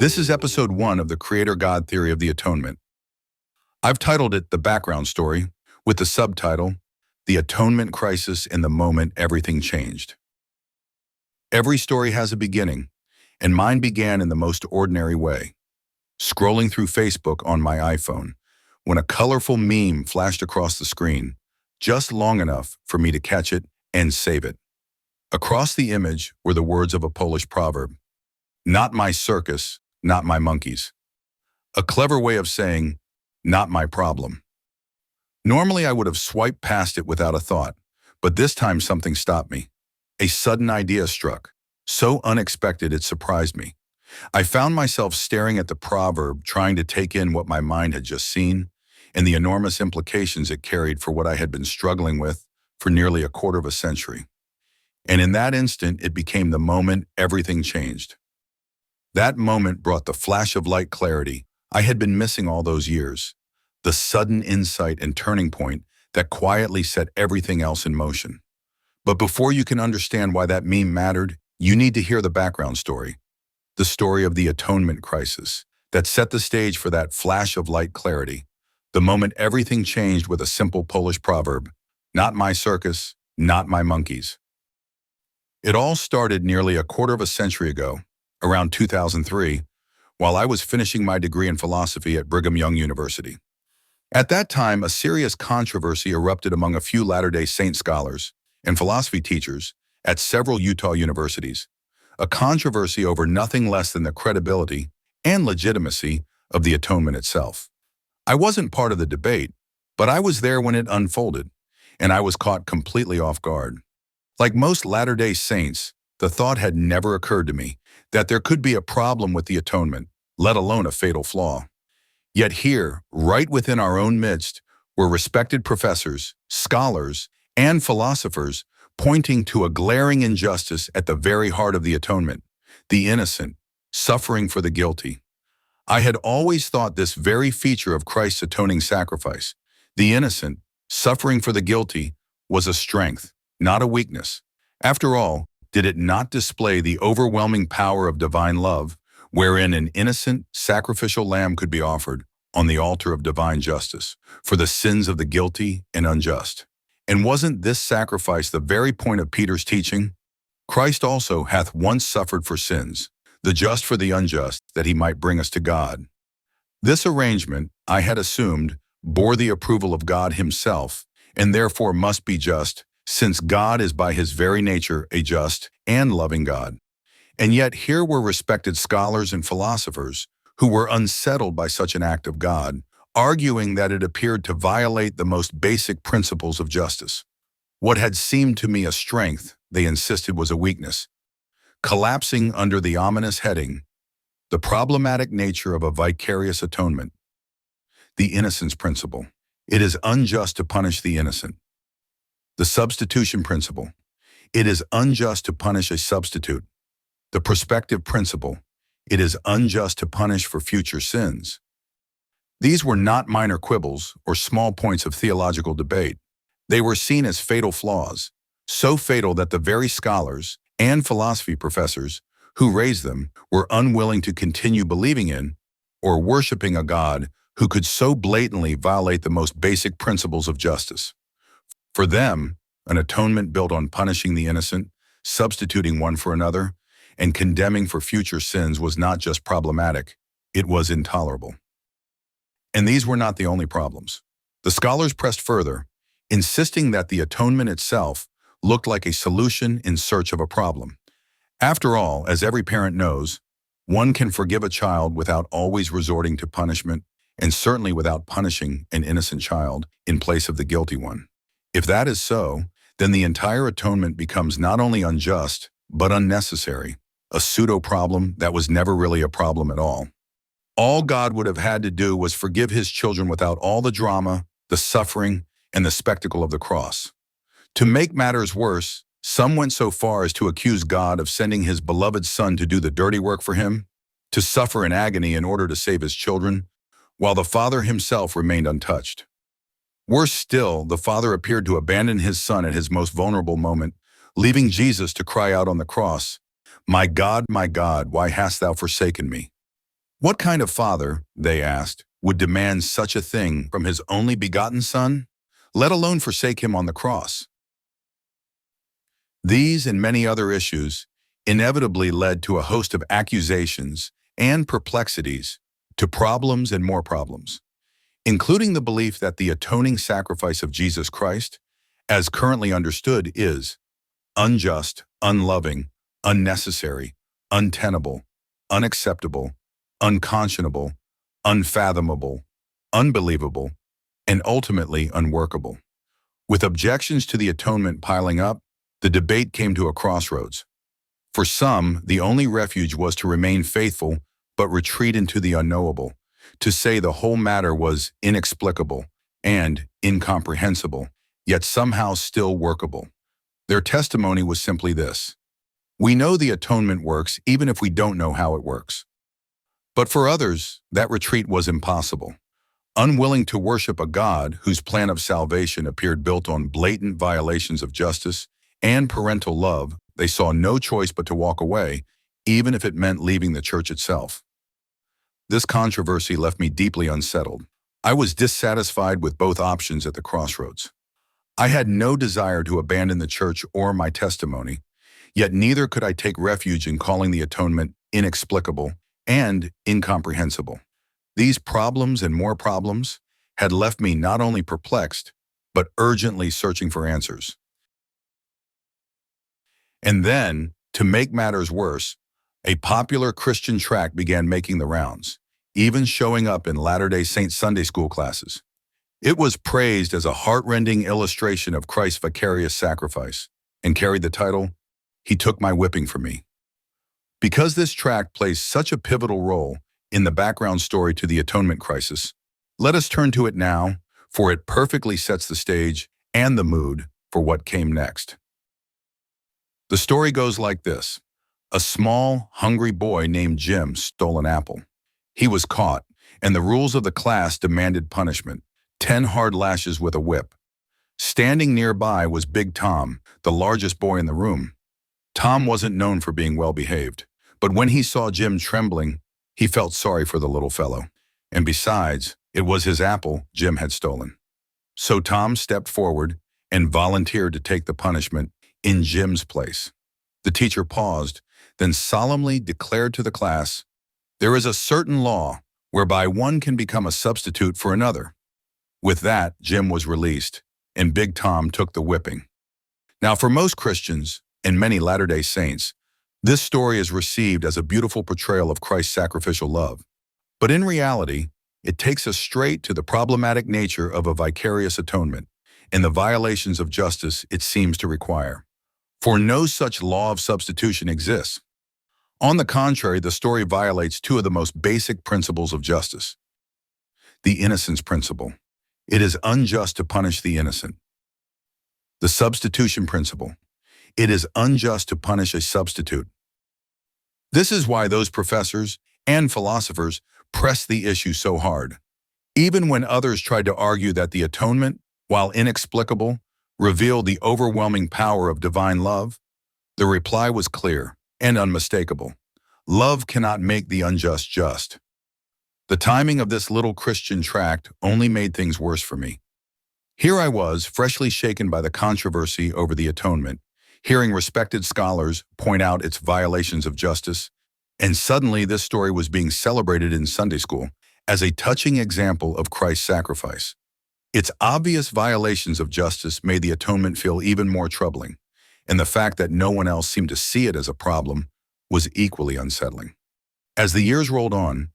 This is episode 1 of the Creator God Theory of the Atonement. I've titled it The Background Story, with the subtitle, The Atonement Crisis and the Moment Everything Changed. Every story has a beginning, and mine began in the most ordinary way. Scrolling through Facebook on my iPhone, when a colorful meme flashed across the screen, just long enough for me to catch it and save it. Across the image were the words of a Polish proverb, "Not my circus, not my monkeys." A clever way of saying, not my problem. Normally I would have swiped past it without a thought, but this time something stopped me. A sudden idea struck, so unexpected it surprised me. I found myself staring at the proverb, trying to take in what my mind had just seen, and the enormous implications it carried for what I had been struggling with for nearly a quarter of a century. And in that instant, it became the moment everything changed. That moment brought the flash of light clarity I had been missing all those years, the sudden insight and turning point that quietly set everything else in motion. But before you can understand why that meme mattered, you need to hear the background story, the story of the atonement crisis that set the stage for that flash of light clarity, the moment everything changed with a simple Polish proverb, "Not my circus, not my monkeys." It all started nearly a quarter of a century ago, around 2003, while I was finishing my degree in philosophy at Brigham Young University. At that time, a serious controversy erupted among a few Latter-day Saint scholars and philosophy teachers at several Utah universities, a controversy over nothing less than the credibility and legitimacy of the atonement itself. I wasn't part of the debate, but I was there when it unfolded, and I was caught completely off guard. Like most Latter-day Saints, the thought had never occurred to me that there could be a problem with the atonement, let alone a fatal flaw. Yet here, right within our own midst, were respected professors, scholars, and philosophers pointing to a glaring injustice at the very heart of the atonement, the innocent, suffering for the guilty. I had always thought this very feature of Christ's atoning sacrifice, the innocent, suffering for the guilty, was a strength, not a weakness. After all, did it not display the overwhelming power of divine love, wherein an innocent, sacrificial lamb could be offered on the altar of divine justice for the sins of the guilty and unjust? And wasn't this sacrifice the very point of Peter's teaching? Christ also hath once suffered for sins, the just for the unjust, that he might bring us to God. This arrangement, I had assumed, bore the approval of God himself, and therefore must be just, since God is by his very nature a just and loving God. And yet here were respected scholars and philosophers who were unsettled by such an act of God, arguing that it appeared to violate the most basic principles of justice. What had seemed to me a strength, they insisted, was a weakness, collapsing under the ominous heading, the problematic nature of a vicarious atonement. The innocence principle. It is unjust to punish the innocent. The substitution principle. It is unjust to punish a substitute. The prospective principle. It is unjust to punish for future sins. These were not minor quibbles or small points of theological debate. They were seen as fatal flaws, so fatal that the very scholars and philosophy professors who raised them were unwilling to continue believing in or worshiping a God who could so blatantly violate the most basic principles of justice. For them, an atonement built on punishing the innocent, substituting one for another, and condemning for future sins was not just problematic, it was intolerable. And these were not the only problems. The scholars pressed further, insisting that the atonement itself looked like a solution in search of a problem. After all, as every parent knows, one can forgive a child without always resorting to punishment, and certainly without punishing an innocent child in place of the guilty one. If that is so, then the entire atonement becomes not only unjust, but unnecessary, a pseudo-problem that was never really a problem at all. All God would have had to do was forgive his children without all the drama, the suffering, and the spectacle of the cross. To make matters worse, some went so far as to accuse God of sending his beloved Son to do the dirty work for him, to suffer in agony in order to save his children, while the Father himself remained untouched. Worse still, the Father appeared to abandon his Son at his most vulnerable moment, leaving Jesus to cry out on the cross, my God, why hast thou forsaken me?" What kind of father, they asked, would demand such a thing from his only begotten son, let alone forsake him on the cross? These and many other issues inevitably led to a host of accusations and perplexities, to problems and more problems, including the belief that the atoning sacrifice of Jesus Christ, as currently understood, is unjust, unloving, unnecessary, untenable, unacceptable, unconscionable, unfathomable, unbelievable, and ultimately unworkable. With objections to the atonement piling up, the debate came to a crossroads. For some, the only refuge was to remain faithful but retreat into the unknowable, to say the whole matter was inexplicable and incomprehensible, yet somehow still workable. Their testimony was simply this: we know the atonement works even if we don't know how it works. But for others, that retreat was impossible. Unwilling to worship a God whose plan of salvation appeared built on blatant violations of justice and parental love, they saw no choice but to walk away, even if it meant leaving the church itself. This controversy left me deeply unsettled. I was dissatisfied with both options at the crossroads. I had no desire to abandon the church or my testimony, yet neither could I take refuge in calling the atonement inexplicable and incomprehensible. These problems and more problems had left me not only perplexed, but urgently searching for answers. And then, to make matters worse, a popular Christian tract began making the rounds, even showing up in Latter-day Saint Sunday school classes. It was praised as a heart-rending illustration of Christ's vicarious sacrifice and carried the title, "He Took My Whipping for Me." Because this tract plays such a pivotal role in the background story to the atonement crisis, let us turn to it now, for it perfectly sets the stage and the mood for what came next. The story goes like this. A small, hungry boy named Jim stole an apple. He was caught, and the rules of the class demanded punishment: 10 hard lashes with a whip. Standing nearby was Big Tom, the largest boy in the room. Tom wasn't known for being well-behaved, but when he saw Jim trembling, he felt sorry for the little fellow. And besides, it was his apple Jim had stolen. So Tom stepped forward and volunteered to take the punishment in Jim's place. The teacher paused, then solemnly declared to the class, "There is a certain law whereby one can become a substitute for another." With that, Jim was released, and Big Tom took the whipping. Now, for most Christians, and many Latter-day Saints, this story is received as a beautiful portrayal of Christ's sacrificial love. But in reality, it takes us straight to the problematic nature of a vicarious atonement and the violations of justice it seems to require. For no such law of substitution exists. On the contrary, the story violates two of the most basic principles of justice. The innocence principle. It is unjust to punish the innocent. The substitution principle. It is unjust to punish a substitute. This is why those professors and philosophers press the issue so hard. Even when others tried to argue that the atonement, while inexplicable, revealed the overwhelming power of divine love, the reply was clear and unmistakable. Love cannot make the unjust just. The timing of this little Christian tract only made things worse for me. Here I was, freshly shaken by the controversy over the atonement, hearing respected scholars point out its violations of justice, and suddenly this story was being celebrated in Sunday school as a touching example of Christ's sacrifice. Its obvious violations of justice made the atonement feel even more troubling, and the fact that no one else seemed to see it as a problem was equally unsettling. As the years rolled on,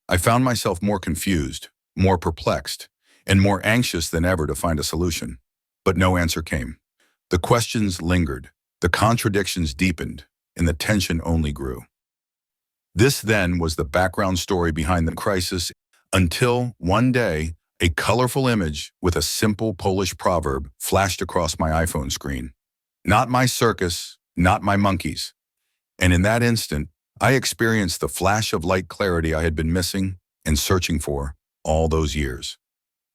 I found myself more confused, more perplexed, and more anxious than ever to find a solution. But no answer came. The questions lingered, the contradictions deepened, and the tension only grew. This then was the background story behind the crisis until, one day, a colorful image with a simple Polish proverb flashed across my iPhone screen. "Not my circus, not my monkeys." And in that instant, I experienced the flash of light clarity I had been missing and searching for all those years.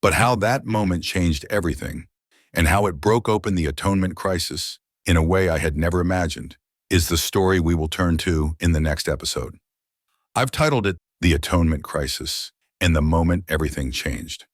But how that moment changed everything, and how it broke open the atonement crisis in a way I had never imagined, is the story we will turn to in the next episode. I've titled it The Atonement Crisis, and the moment everything changed.